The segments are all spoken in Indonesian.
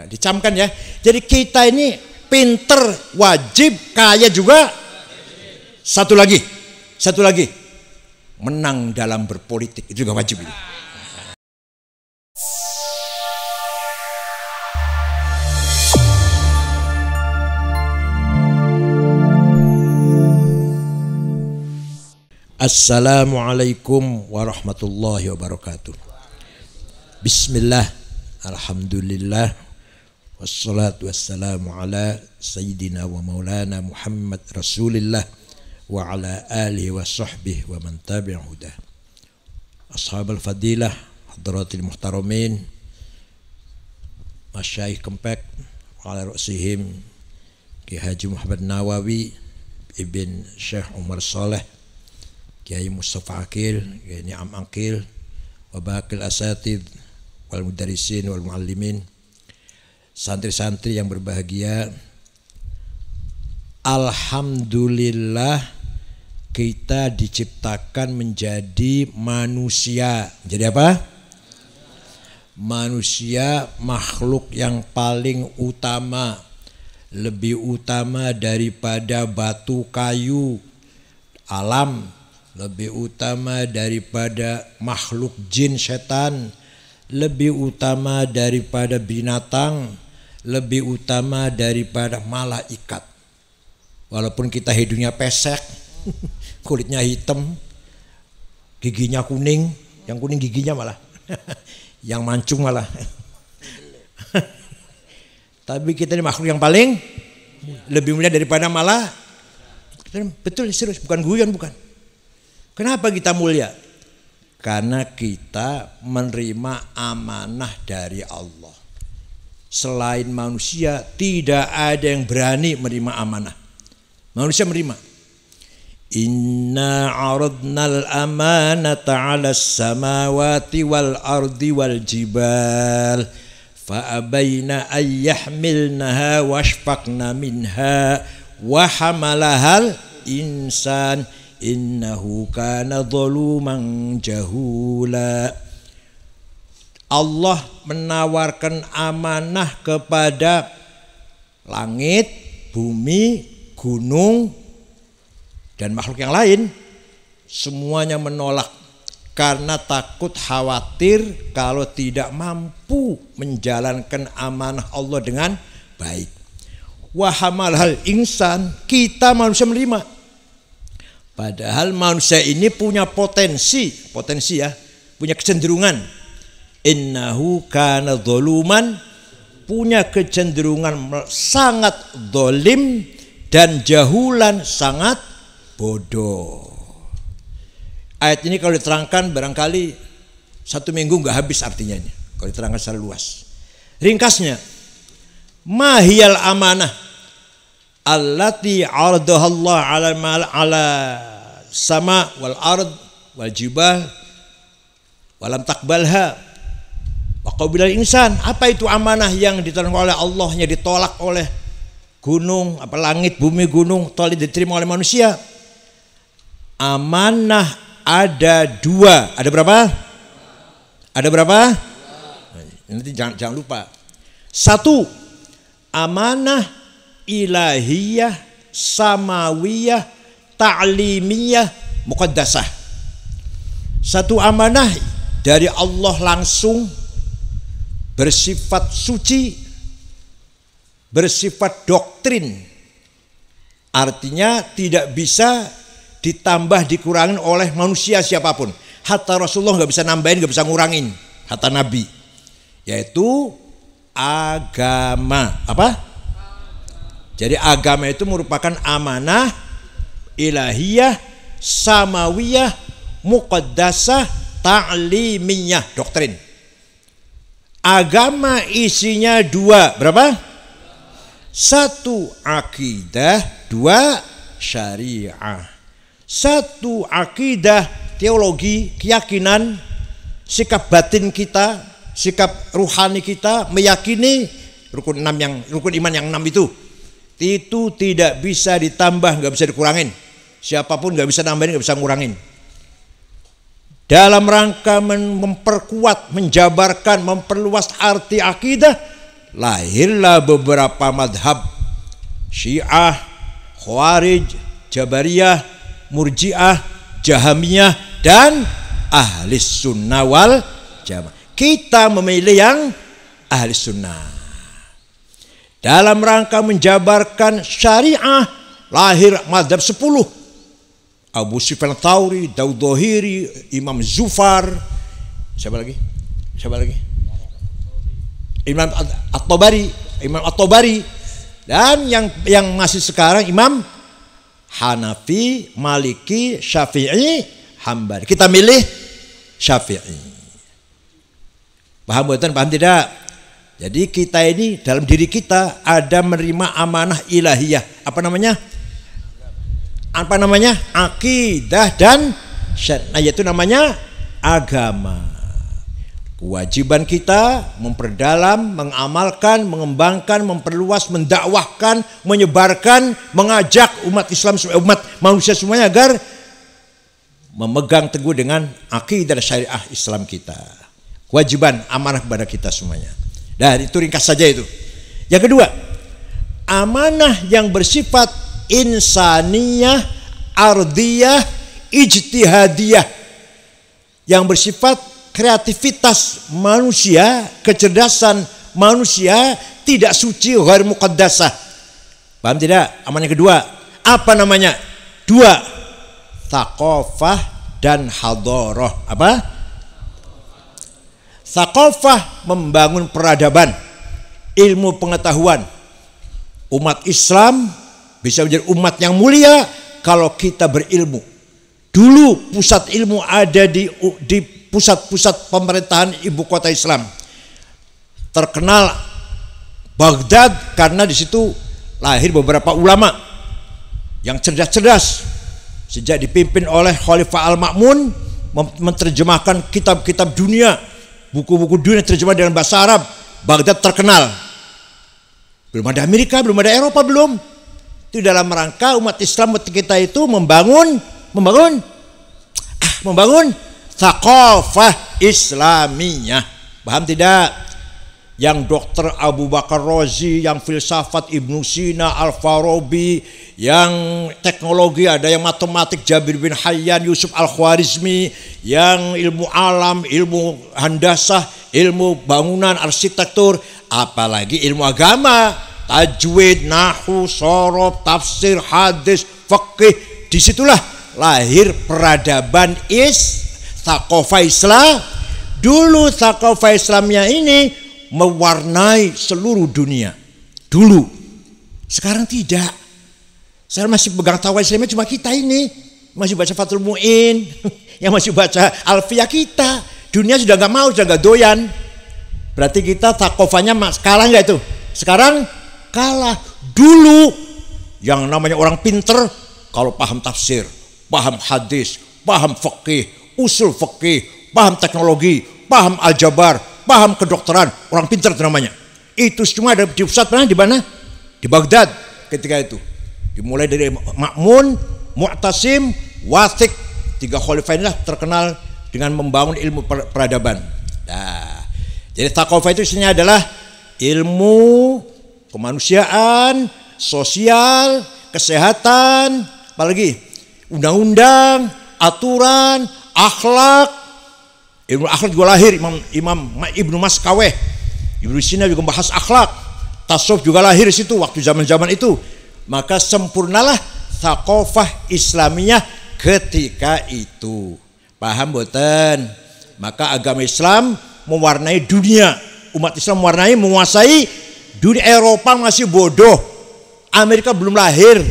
Dicamkan ya. Jadi kita ini pinter, wajib, kaya juga. Satu lagi, menang dalam berpolitik itu juga wajib. Assalamualaikum warahmatullahi wabarakatuh. Bismillah, alhamdulillah, wassalatu wassalamu ala sayyidina wa maulana Muhammad Rasulillah wa ala alihi wa sahbihi wa man tabi'a hudah. Ashabul fadilah, hadratil muhtaramin, masyayikh Kempek, wa ala ru'sihim Ki Haji Muhammad Nawawi ibn Syekh Umar Saleh, Kiai Mustafa Akil, Kiai Ni'am Akil, wa baqil asatid wal mudarrisin wal muallimin, santri-santri yang berbahagia. Alhamdulillah kita diciptakan menjadi manusia. Jadi apa? Manusia, makhluk yang paling utama, lebih utama daripada batu, kayu, alam, lebih utama daripada makhluk jin setan, lebih utama daripada binatang, lebih utama daripada malaikat. Walaupun kita hidungnya pesek, kulitnya hitam, giginya kuning, yang kuning giginya malah, yang mancung malah. Tapi kita ini makhluk yang paling lebih mulia daripada malah. Betul, serius, bukan guyon, bukan. Kenapa kita mulia? Karena kita menerima amanah dari Allah. Selain manusia tidak ada yang berani menerima amanah. Manusia menerima. Inna aradnal amanata 'alas samawati wal ardi wal jibal fa abaina ay yahmilnaha washfaqna minha wa hamalahal insan innahu kana zaluman jahula. Allah menawarkan amanah kepada langit, bumi, gunung, dan makhluk yang lain. Semuanya menolak karena takut khawatir kalau tidak mampu menjalankan amanah Allah dengan baik. Wa hamalahal insan, kita manusia menerima. Padahal manusia ini punya potensi ya, punya kecenderungan. Innahu kana zaluman, punya kecenderungan sangat zalim dan jahulan, sangat bodoh. Ayat ini kalau diterangkan barangkali 1 minggu nggak habis artinya ini. Kalau diterangkan secara luas. Ringkasnya, mahiyal amanah allati ardahallah ala sama wal ard wal jibal walam takbalha wa qabilal insan. Apa itu amanah yang diterima oleh Allah, yang ditolak oleh gunung, apa langit, bumi, gunung, tolak diterima oleh manusia? Amanah ada 2. Ada berapa? Ada berapa? Nanti jangan lupa. 1, amanah ilahiyah, samawiyah, ta'limiyah, muqaddasah. 1 amanah dari Allah langsung, bersifat suci, bersifat doktrin. Artinya tidak bisa ditambah dikurangin oleh manusia siapapun. Hatta Rasulullah nggak bisa nambahin, nggak bisa ngurangin. Hatta Nabi, yaitu agama. Apa? Jadi agama itu merupakan amanah ilahiyah, samawiyah, muqaddasah, ta'limiyah, doktrin. Agama isinya 2. Berapa? 1 akidah, 2 syariah. 1 akidah, teologi, keyakinan, sikap batin kita, sikap ruhani kita, meyakini rukun iman yang 6 itu tidak bisa ditambah, nggak bisa dikurangin. Siapapun nggak bisa nambahin, nggak bisa ngurangin. Dalam rangka memperkuat, menjabarkan, memperluas arti akidah, lahirlah beberapa madhab, Syiah, Khawarij, Jabariyah, Murji'ah, Jahamiyah, dan Ahli Sunnah wal Jamaah. Kita memilih yang Ahli Sunnah. Dalam rangka menjabarkan syariah, lahir madhab 10. Abu Sufyan Tsauri, Daud Dhahiri, Imam Zufar, siapa lagi? Imam At-Tabari, dan yang masih sekarang Imam Hanafi, Maliki, Syafi'i, Hambali. Kita milih Syafi'i. Paham buatan? Paham tidak? Jadi kita ini dalam diri kita ada menerima amanah ilahiyah. Apa namanya? Akidah dan syariah, yaitu namanya agama. Kewajiban kita memperdalam, mengamalkan, mengembangkan, memperluas, mendakwahkan, menyebarkan, mengajak umat Islam, umat manusia semuanya agar memegang teguh dengan akidah dan syariah Islam kita. Kewajiban amanah kepada kita semuanya. Dan itu ringkas saja itu. Yang kedua, amanah yang bersifat insaniyah, ardiyah, ijtihadiyah, yang bersifat kreativitas manusia, kecerdasan manusia, tidak suci, ghair muqaddasah. Paham tidak? Amanah yang kedua, apa namanya? 2, thaqafah dan hadarah. Apa? Thaqafah, membangun peradaban, ilmu pengetahuan. Umat Islam bisa menjadi umat yang mulia kalau kita berilmu. Dulu pusat ilmu ada di pusat-pusat pemerintahan ibu kota Islam. Terkenal Baghdad karena di situ lahir beberapa ulama yang cerdas-cerdas. Sejak dipimpin oleh Khalifah Al-Ma'mun, menerjemahkan kitab-kitab dunia, buku-buku dunia terjemah dengan bahasa Arab. Baghdad terkenal. Belum ada Amerika, belum ada Eropa, belum. Itu dalam rangka umat Islam kita itu membangun thaqafah Islamiyah. Paham tidak? Yang Dokter Abu Bakar Razi, yang filsafat Ibnu Sina, Al-Farabi, yang teknologi ada yang matematik Jabir bin Hayyan, Yusuf Al-Khwarizmi, yang ilmu alam, ilmu handasah, ilmu bangunan, arsitektur, apalagi ilmu agama, tajwid, nahwu, shorof, tafsir, hadis, fikih. Disitulah lahir peradaban thaqafah Islam. Dulu thaqafah Islamnya ini mewarnai seluruh dunia. Dulu. Sekarang tidak. Saya masih pegang thaqafah Islamnya cuma kita ini. Masih baca Fathul Mu'in, yang masih baca Alfiyah kita. Dunia sudah gak mau, sudah gak doyan. Berarti kita thaqafahnya kalah gak itu? Sekarang kalah. Dulu yang namanya orang pinter, kalau paham tafsir, paham hadis, paham fikih, usul fikih, paham teknologi, paham aljabar, paham kedokteran, orang pintar itu namanya. Itu semua ada di pusat mana? Di mana? Di Baghdad ketika itu. Dimulai dari Ma'mun, Mu'tasim, Wathiq, 3 khalifah inilah terkenal dengan membangun ilmu peradaban. Nah, jadi thaqafah itu isinya adalah ilmu kemanusiaan, sosial, kesehatan, apalagi undang-undang, aturan, akhlak. Ilmu akhlak juga lahir Imam Ibnu Maskaweh, Ibnu Sina juga membahas akhlak. Tasawuf juga lahir di situ waktu zaman-zaman itu. Maka sempurnalah thaqafah Islamiyah ketika itu. Paham boten? Maka agama Islam mewarnai dunia. Umat Islam menguasai dunia. Eropa masih bodoh. Amerika belum lahir.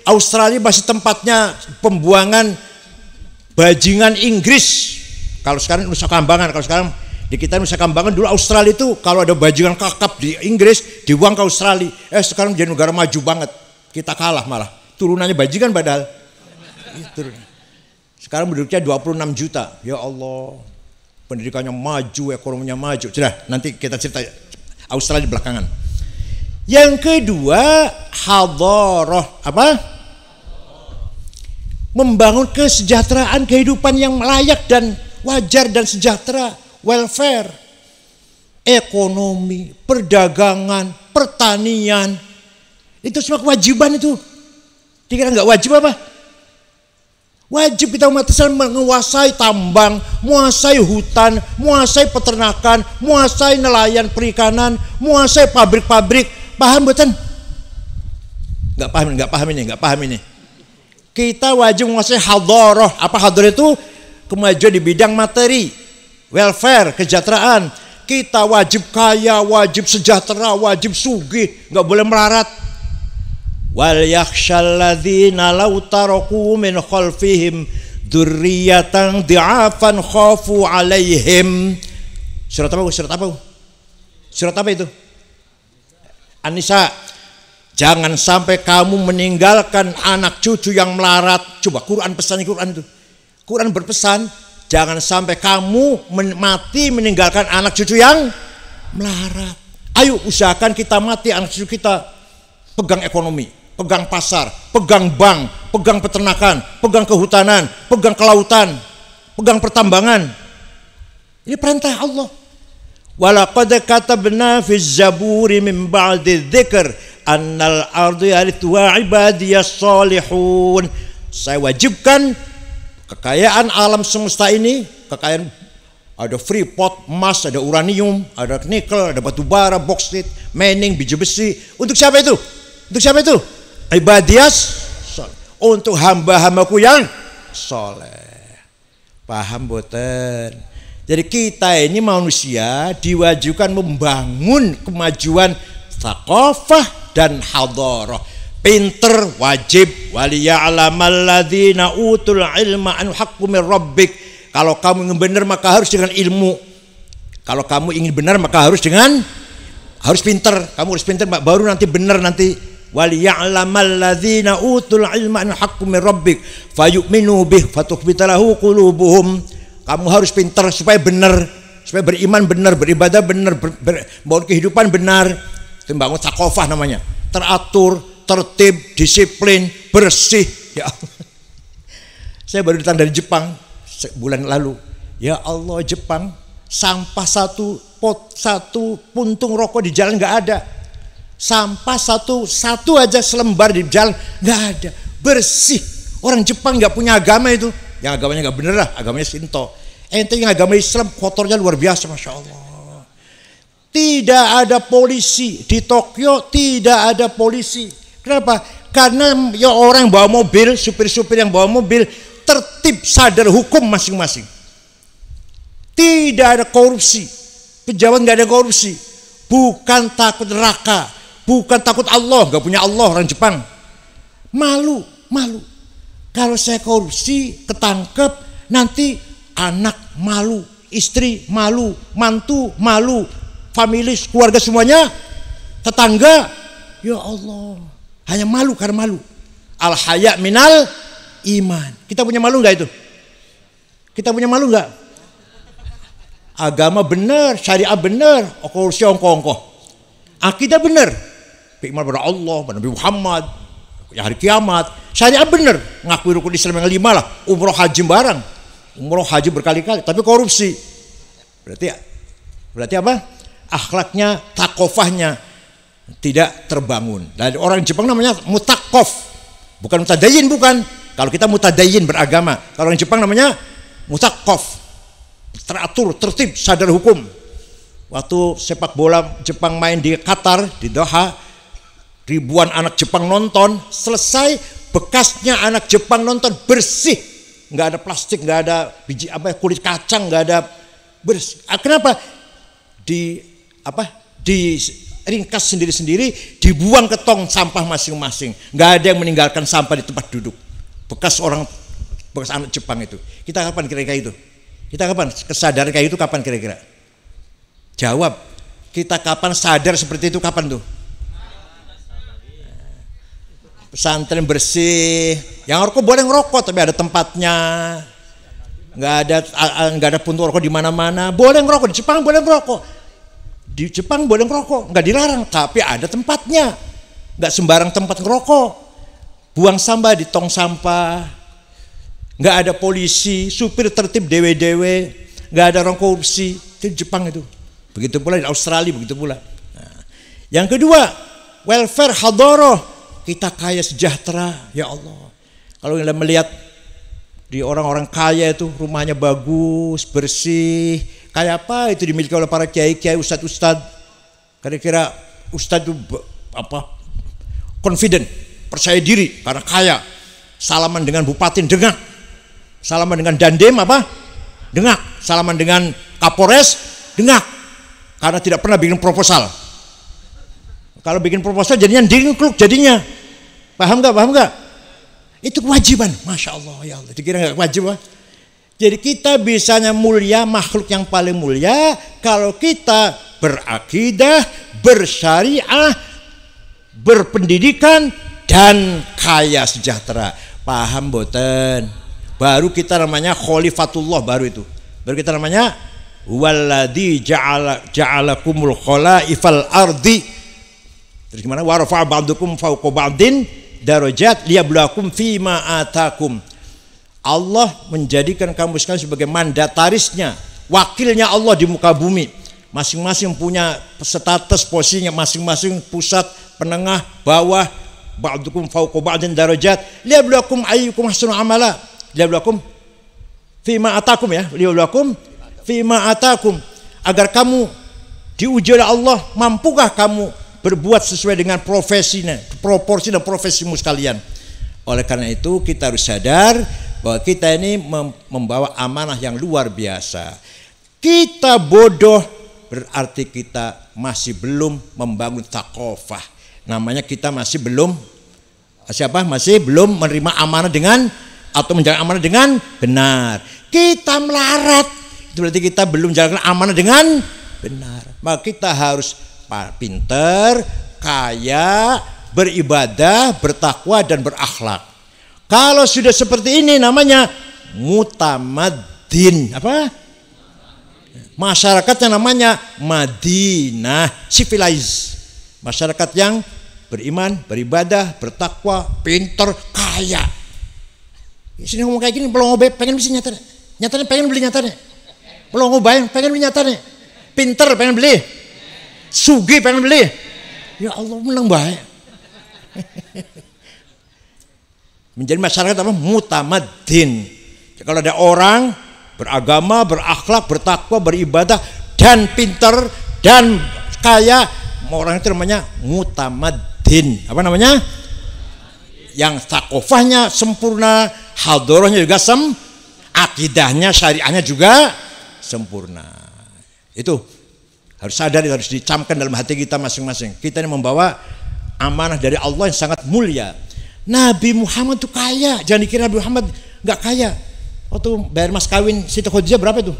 Australia masih tempatnya pembuangan bajingan Inggris. Kalau sekarang Nusa Kambangan, kalau sekarang di kita Nusa Kambangan, dulu Australia itu kalau ada bajingan kakap di Inggris dibuang ke Australia. Sekarang jadi negara maju banget. Kita kalah malah. Turunannya bajingan padahal. Sekarang penduduknya 26 juta. Ya Allah. Pendidikannya maju, ekonominya maju. Sudah, nanti kita cerita Australia belakangan. Yang kedua, hadarah. Apa? Membangun kesejahteraan, kehidupan yang layak dan wajar dan sejahtera, welfare. ekonomi, perdagangan, pertanian. Itu semua kewajiban itu. Dikira nggak wajib apa? Wajib kita umat Islam menguasai tambang, menguasai hutan, menguasai peternakan, menguasai nelayan perikanan, menguasai pabrik-pabrik. Paham betul? Nggak paham ini. Kita wajib menguasai hadharah. Apa hadharah itu? Kemajuan di bidang materi, welfare, kesejahteraan. Kita wajib kaya, wajib sejahtera, wajib sugih, nggak boleh melarat. Wal yakhshal ladzina law taraku min khalfihim dzurriyyatan dhi'afan khafu 'alaihim. Surat apa? Surat apa itu? An-Nisa. Jangan sampai kamu meninggalkan anak cucu yang melarat. Coba Quran pesan Quran itu. Quran berpesan, jangan sampai kamu mati meninggalkan anak cucu yang melarat. Ayo usahakan kita mati, anak cucu kita pegang ekonomi, pegang pasar, pegang bank, pegang peternakan, pegang kehutanan, pegang kelautan, pegang pertambangan. Ini perintah Allah. Walaqad katabna fi zaburi min ba'di dzikr annal ardu yarithuha ibadiyas salihun. Saya wajibkan kekayaan alam semesta ini, kekayaan ada freeport, emas, ada uranium, ada nikel, ada batu bara, boksit, mining, biji besi. Untuk siapa itu? Untuk siapa itu? Ibadiyas, untuk hamba-hambaku yang soleh. Paham boten? Jadi kita ini manusia diwajibkan membangun kemajuan thaqafah dan hadharah. Pinter wajib, waliya'lamal ladzina utul ilma an haqqu min rabbik. Kalau kamu ingin benar maka harus dengan ilmu. Kalau kamu ingin benar maka harus pinter. Kamu harus pinter baru nanti benar nanti. Waliya'lamal ladzina utul ilma an haqqu min rabbik fayu'minu bih fatukhbita lahu qulubuhum. Kamu harus pinter supaya benar, supaya beriman benar, beribadah benar, membangun kehidupan benar. Itu membangun thaqafah namanya. Teratur, tertib, disiplin, bersih. Ya Allah. Saya baru datang dari Jepang bulan lalu. Ya Allah, Jepang sampah satu puntung rokok di jalan nggak ada. Sampah satu aja selembar di jalan nggak ada. Bersih. Orang Jepang nggak punya agama itu. Yang agamanya nggak bener lah, agamanya Shinto. Ente yang agama Islam kotornya luar biasa, masya Allah. Tidak ada polisi di Tokyo, tidak ada polisi. Kenapa? Karena ya orang bawa mobil, supir-supir yang bawa mobil tertib, sadar hukum masing-masing. Tidak ada korupsi, pejabat nggak ada korupsi. Bukan takut neraka, bukan takut Allah, nggak punya Allah orang Jepang. Malu. Kalau saya korupsi, ketangkep, nanti anak malu, istri malu, mantu malu, famili, keluarga semuanya, tetangga, ya Allah, hanya malu karena malu. Al haya minal iman. Kita punya malu nggak itu? Kita punya malu nggak? Agama benar, syariah benar, korupsi ongko-ongko. Akidah benar, beriman pada Allah, pada Nabi Muhammad, ya hari kiamat. Syariah benar, ngakui rukun Islam yang 5 lah, umroh haji barang, umroh haji berkali-kali, tapi korupsi. Berarti apa? Akhlaknya, thaqafahnya tidak terbangun. Dan orang Jepang namanya mutaqqaf, bukan mutadayin, bukan. Kalau kita mutadayin beragama, kalau orang Jepang namanya mutaqqaf, teratur, tertib, sadar hukum. Waktu sepak bola Jepang main di Qatar, di Doha, ribuan anak Jepang nonton, selesai bekasnya anak Jepang nonton bersih, nggak ada plastik, nggak ada biji kulit kacang, nggak ada bersih. Kenapa? Di ringkas sendiri-sendiri, dibuang ke tong sampah masing-masing. Nggak ada yang meninggalkan sampah di tempat duduk. Bekas anak Jepang itu. Kita kapan kira-kira itu? Kita kapan kesadaran kayak itu? Kapan kira-kira? Jawab. Kita kapan sadar seperti itu? Kapan tuh? Pesantren bersih, yang rokok boleh ngerokok tapi ada tempatnya, nggak ada puntung rokok di mana-mana. Boleh ngerokok di Jepang, boleh ngerokok di Jepang, boleh ngerokok, nggak dilarang, tapi ada tempatnya, nggak sembarang tempat ngerokok. Buang sampah di tong sampah, nggak ada polisi, supir tertib dewe-dewe, nggak ada orang korupsi. Itu Jepang itu. Begitu pula di Australia, begitu pula. Nah, yang kedua, welfare hadoroh, kita kaya sejahtera, ya Allah. Kalau kita melihat di orang-orang kaya itu rumahnya bagus, bersih, kayak apa itu dimiliki oleh para kiai-kiai, ustadz-ustadz. Kira-kira ustadz itu confident, percaya diri karena kaya. Salaman dengan bupati dengak, salaman dengan dandem dengak, salaman dengan kapolres dengak, karena tidak pernah bikin proposal. Kalau bikin proposal jadinya dengkluk jadinya. Paham nggak? Itu kewajiban, masya Allah, ya Allah. Dikira nggak kewajiban? Jadi kita bisanya mulia, makhluk yang paling mulia kalau kita berakidah, bersyariah, berpendidikan dan kaya sejahtera. Paham boten? Baru kita namanya khalifatullah, baru itu. Baru kita namanya walladzi ja'alakumul khalaifal ardi. Terus gimana? Wa rafa'a ba'dukum fawqa ba'din darajat liyabluwakum fima atakum. Allah menjadikan kamu sekalian sebagai mandatarisnya, wakilnya Allah di muka bumi. Masing-masing punya status posisinya, masing-masing pusat, penengah, bawah. Ba'dukum fawqa ba'din darajat liyabluwakum ayyukum ahsanu amala. Liyabluwakum fima atakum, ya. Liyabluwakum fima atakum. Agar kamu diuji oleh Allah, mampukah kamu berbuat sesuai dengan profesinya, proporsi dan profesimu sekalian. Oleh karena itu kita harus sadar bahwa kita ini membawa amanah yang luar biasa. Kita bodoh berarti kita masih belum membangun thaqafah. Namanya kita masih belum menerima amanah dengan atau menjalankan amanah dengan benar. Kita melarat, itu berarti kita belum menjalankan amanah dengan benar. Maka kita harus pinter, kaya, beribadah, bertakwa dan berakhlak. Kalau sudah seperti ini namanya mutamaddin. Masyarakatnya namanya Madinah, civilized. Masyarakat yang beriman, beribadah, bertakwa, pinter, kaya. Sini ngomong kayak gini, belum ngobe, pengen bisa nyatanya pengen beli nyatanya. Belum ngobain, pengen beli nyatanya. Pinter, pengen beli. Sugi pengen beli. Ya Allah, menang baik. Menjadi masyarakat mutamaddin. Kalau ada orang beragama, berakhlak, bertakwa, beribadah dan pinter dan kaya, orang itu namanya mutamaddin. Apa namanya? Yang thaqafahnya sempurna, hadorohnya juga akidahnya, syariahnya juga sempurna. Itu harus sadar, harus dicamkan dalam hati kita masing-masing. Kita ini membawa amanah dari Allah yang sangat mulia. Nabi Muhammad itu kaya. Jangan dikira Nabi Muhammad nggak kaya. Waktu bayar mas kawin Siti Khadijah berapa itu?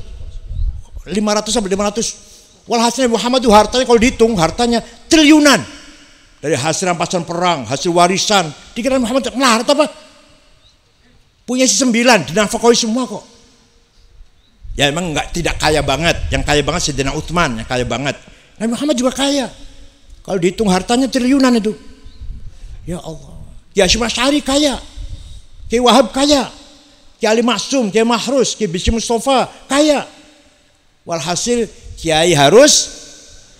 500 sampai 500. Walhasil Nabi Muhammad itu hartanya kalau dihitung hartanya triliunan. Dari hasil rampasan perang, hasil warisan. Dikira Nabi Muhammad melarat apa? Punya 9, dinafkahi semua kok. Ya emang tidak kaya banget. Yang kaya banget Sayyidina Utsman, yang kaya banget. Nabi Muhammad juga kaya. Kalau dihitung hartanya triliunan itu. Ya Allah. Kiai Hasyim Asy'ari kaya. Kiai Wahab kaya. Kiai Ali Maksum, Kiai Mahrus, Kiai Bisri Mustafa kaya. Walhasil kiai harus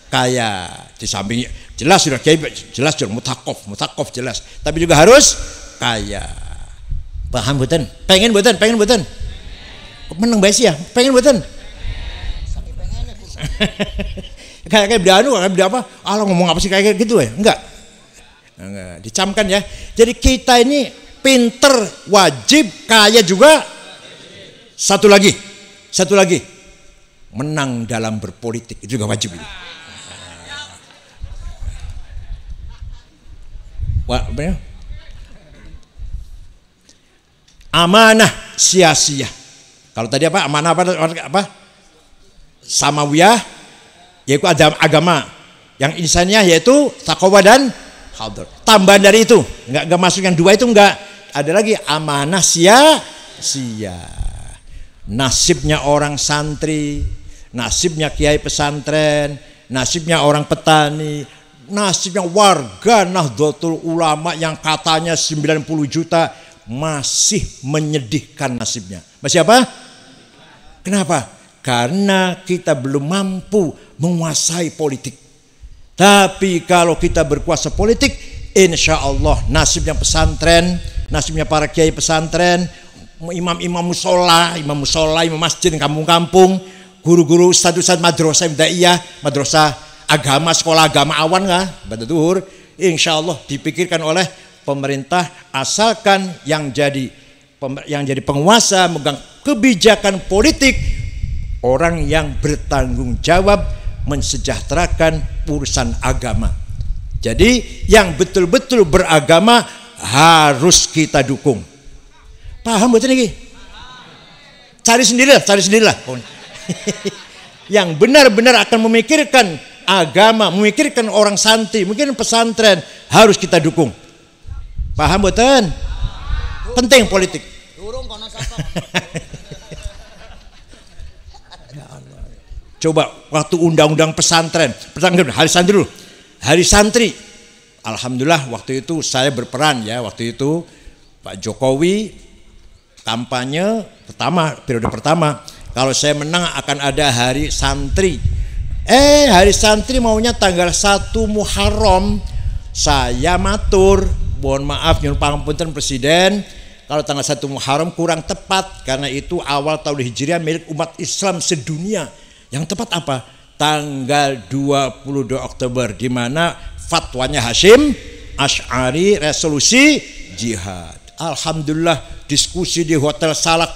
kaya. Di samping jelas sudah kiai jelas sudah mutakaf jelas. Tapi juga harus kaya. Paham mboten? Pengen mboten? Menang bae sih ya, pengen mboten? Saking pengennya Bu. Kayak beli apa? Allah ngomong apa sih kayak gitu ya? Enggak. Dicamkan ya. Jadi kita ini pinter, wajib, kaya juga. Satu lagi. Menang dalam berpolitik itu juga wajib itu. Amanah sia-sia. Kalau tadi apa? Amanah apa? Samawiyah, yaitu agama. Yang insaniah yaitu taqwa dan hadir. Tambahan dari itu, enggak masuk yang dua itu enggak. Ada lagi amanah sia-sia. Nasibnya orang santri, nasibnya kiai pesantren, nasibnya orang petani, nasibnya warga Nahdlatul Ulama yang katanya 90 juta masih menyedihkan nasibnya. Masih apa? Kenapa? Karena kita belum mampu menguasai politik. Tapi kalau kita berkuasa politik, insya Allah nasibnya pesantren, nasibnya para kiai pesantren, imam-imam musola, imam masjid, kampung-kampung, guru-guru ustadz madrasah ibtidaiyah, madrasah agama, sekolah agama awan pada duhur, insya Allah dipikirkan oleh pemerintah, asalkan yang jadi penguasa memegang kebijakan politik orang yang bertanggung jawab mensejahterakan urusan agama. Jadi yang betul-betul beragama harus kita dukung. Paham betul ini? Cari sendirilah. Yang benar-benar akan memikirkan agama, memikirkan orang santri, mungkin pesantren, harus kita dukung. Paham betul? Penting politik. Coba waktu undang-undang pesantren, hari santri dulu. Hari santri, alhamdulillah waktu itu saya berperan ya, waktu itu Pak Jokowi kampanye periode pertama, kalau saya menang akan ada hari santri. Hari santri maunya tanggal 1 Muharram. Saya matur, mohon maaf nyuwun pangapunten Presiden, kalau tanggal 1 Muharram kurang tepat karena itu awal tahun Hijriah milik umat Islam sedunia. Yang tepat apa? Tanggal 22 Oktober di mana fatwanya Hasyim Asy'ari resolusi jihad. Alhamdulillah diskusi di Hotel Salak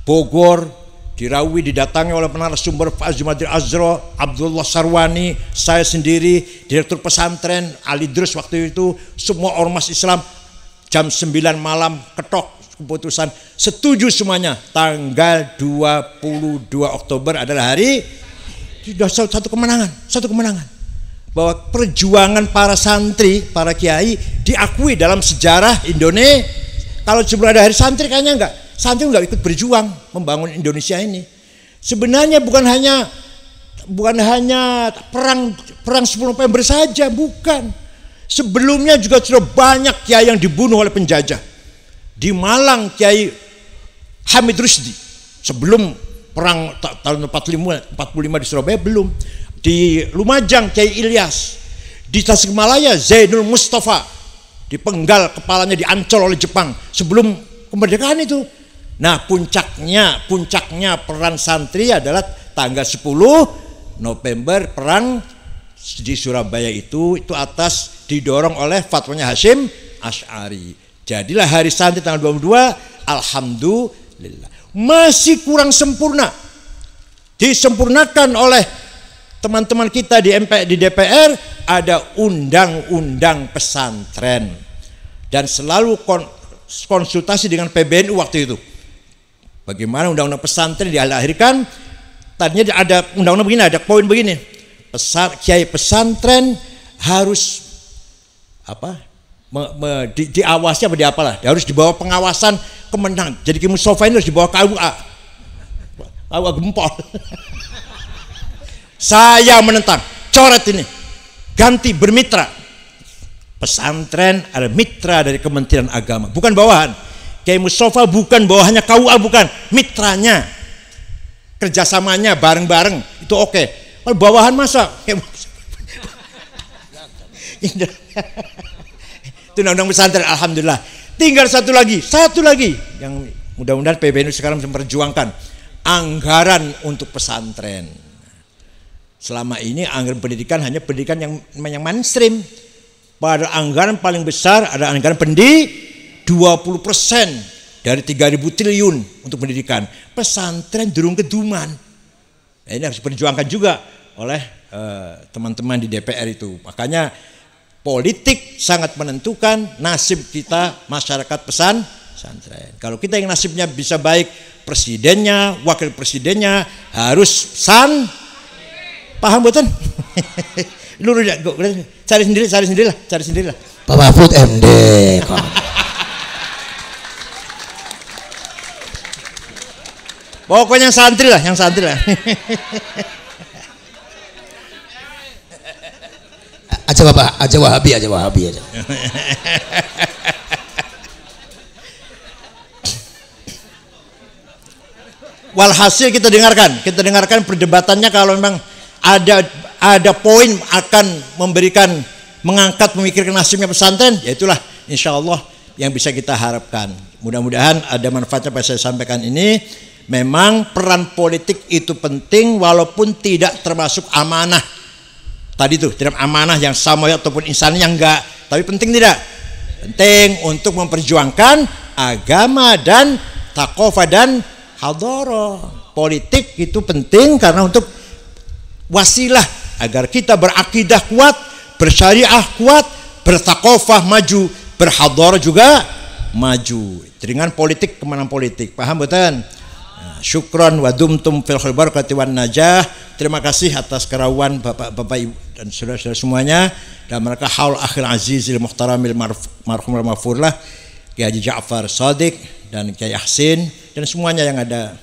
Bogor dirawi didatangi oleh narasumber Pak Zumadir Azra, Abdullah Sarwani, saya sendiri, direktur pesantren Ali Drus waktu itu, semua ormas Islam. Jam 9 malam ketok keputusan setuju semuanya, tanggal 22 Oktober adalah hari, sudah satu kemenangan bahwa perjuangan para santri, para kiai diakui dalam sejarah Indonesia. Kalau sebelum ada hari santri kayaknya santri enggak ikut berjuang membangun Indonesia ini. Sebenarnya bukan hanya perang 10 November saja, bukan. Sebelumnya juga sudah banyak kiai yang dibunuh oleh penjajah. Di Malang Kiai Hamid Rusdi sebelum perang tahun 45 di Surabaya belum. Di Lumajang Kiai Ilyas, di Tasikmalaya Zainul Mustafa dipenggal kepalanya di Ancol oleh Jepang sebelum kemerdekaan itu. Nah puncaknya peran santri adalah tanggal 10 November perang di Surabaya itu atas didorong oleh fatwanya Hasyim Asy'ari. Jadilah hari santri tanggal 22, alhamdulillah. Masih kurang sempurna. Disempurnakan oleh teman-teman kita di DPR, ada undang-undang pesantren. Dan selalu konsultasi dengan PBNU waktu itu. Bagaimana undang-undang pesantren dilahirkan? Tadinya ada undang-undang begini, ada poin begini. Kiai pesantren harus diawasi apa diapalah, harus dibawa pengawasan Kemenang. Jadi Ki Mustafa ini harus dibawa KUA gempol. Saya menentang, coret ini, ganti bermitra. Pesantren ada mitra dari Kementerian Agama, bukan bawahan. Kiai Mustafa bukan bawahannya KUA, bukan, mitranya, kerjasamanya bareng-bareng itu oke. Kalau bawahan masa itu undang-undang pesantren, alhamdulillah. Tinggal satu lagi yang mudah-mudahan PBNU sekarang memperjuangkan, anggaran untuk pesantren. Selama ini anggaran pendidikan hanya pendidikan yang mainstream. Pada anggaran paling besar ada anggaran 20% dari 3.000 triliun untuk pendidikan. Pesantren durung keduman. Nah, ini harus diperjuangkan juga oleh teman-teman di DPR itu. Makanya politik sangat menentukan nasib kita masyarakat pesantren. Kalau kita yang nasibnya bisa baik, presidennya, wakil presidennya harus paham betul? Lurus ya, cari sendirilah. Pak Mahfud MD. Pokoknya yang santri lah. aja Wahabi aja. Walhasil kita dengarkan perdebatannya. Kalau memang ada poin akan mengangkat memikirkan nasibnya pesantren, ya itulah insya Allah yang bisa kita harapkan. Mudah-mudahan ada manfaatnya apa yang saya sampaikan ini. Memang peran politik itu penting walaupun tidak termasuk amanah. Tadi tuh tidak amanah yang sama ataupun insan yang enggak, tapi penting tidak? Penting untuk memperjuangkan agama dan taqwa dan hadharah. Politik itu penting karena untuk wasilah agar kita berakidah kuat, bersyariah kuat, bertakofah maju, berhadharah juga maju. Dengan politik kemenangan politik. Paham betul? Syukran wa dumtum fil khair barakati wan najah. Terima kasih atas kerawan Bapak Ibu dan saudara-saudara semuanya, dan mereka haul akhil azizil muhtaramil marhumul maghfurlah Kiai Haji Ja'far Shadiq dan Kiai Ahsin dan semuanya yang ada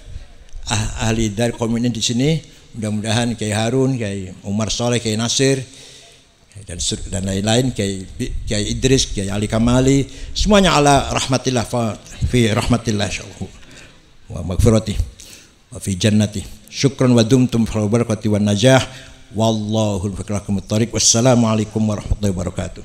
ahli dari komunitas di sini. Mudah-mudahan Kiai Harun, Kiai Umar Soleh, Kiai Nasir dan lain-lain, Kiai Idris, Kiai Ali Kamali, semuanya ala rahmatillah fi rahmatillah insyaallah wa maghfirati wa fi jannati. Syukran wa dumtum fil barakati wan najah. Wallahul muwaffiq. Wassalamualaikum warahmatullahi wabarakatuh.